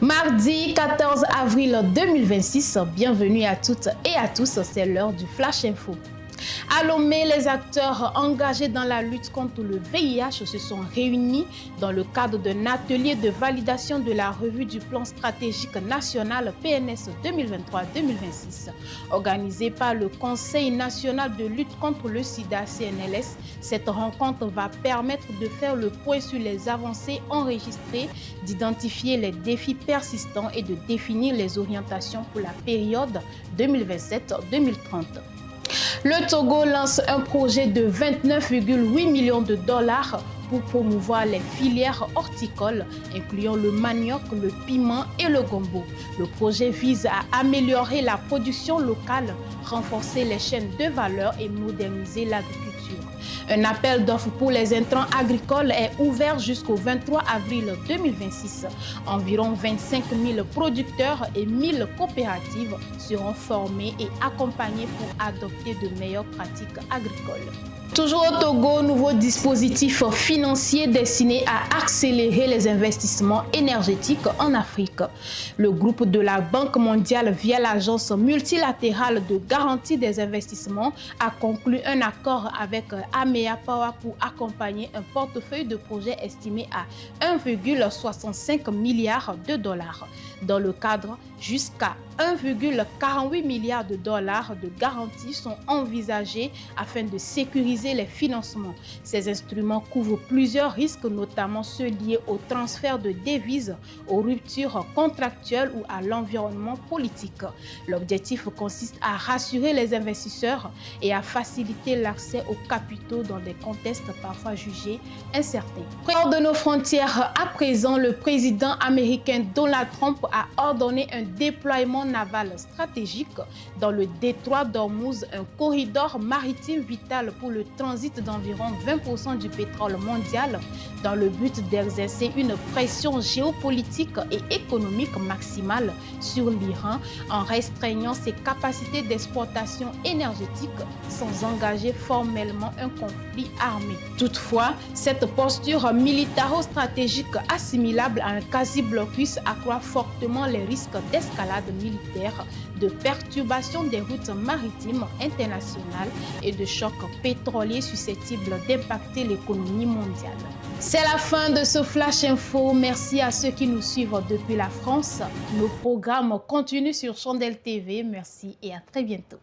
Mardi 14 avril 2026, bienvenue à toutes et à tous, c'est l'heure du Flash Info. À Lomé, les acteurs engagés dans la lutte contre le VIH se sont réunis dans le cadre d'un atelier de validation de la revue du plan stratégique national PNS 2023-2026. Organisé par le Conseil national de lutte contre le sida CNLS, cette rencontre va permettre de faire le point sur les avancées enregistrées, d'identifier les défis persistants et de définir les orientations pour la période 2027-2030. Le Togo lance un projet de 29,8 millions de dollars pour promouvoir les filières horticoles, incluant le manioc, le piment et le gombo. Le projet vise à améliorer la production locale, renforcer les chaînes de valeur et moderniser l'agriculture. Un appel d'offres pour les intrants agricoles est ouvert jusqu'au 23 avril 2026. Environ 25 000 producteurs et 1 000 coopératives seront formés et accompagnés pour adopter de meilleures pratiques agricoles. Toujours au Togo, nouveau dispositif financier destiné à accélérer les investissements énergétiques en Afrique. Le groupe de la Banque mondiale via l'Agence multilatérale de garantie des investissements a conclu un accord avec Amea Power pour accompagner un portefeuille de projets estimé à 1,65 milliard de dollars. Dans le cadre, jusqu'à 1,48 milliard de dollars de garanties sont envisagés afin de sécuriser les financements. Ces instruments couvrent plusieurs risques, notamment ceux liés au transfert de devises, aux ruptures contractuelles ou à l'environnement politique. L'objectif consiste à rassurer les investisseurs et à faciliter l'accès aux capitaux dans des contextes parfois jugés incertains. Hors de nos frontières, à présent, le président américain Donald Trump a ordonné un déploiement naval stratégique dans le détroit d'Ormuz, un corridor maritime vital pour le transit d'environ 20% du pétrole mondial, dans le but d'exercer une pression géopolitique et économique maximale sur l'Iran en restreignant ses capacités d'exploitation énergétique sans engager formellement un conflit armé. Toutefois, cette posture militaro-stratégique assimilable à un quasi-blocus accroît fortement les risques d'escalade militaire, de perturbation des routes maritimes internationales et de chocs pétroliers susceptibles d'impacter l'économie mondiale. C'est la fin de ce Flash Info. Merci à ceux qui nous suivent depuis la France. Nos programmes continuent sur Chandelle TV. Merci et à très bientôt.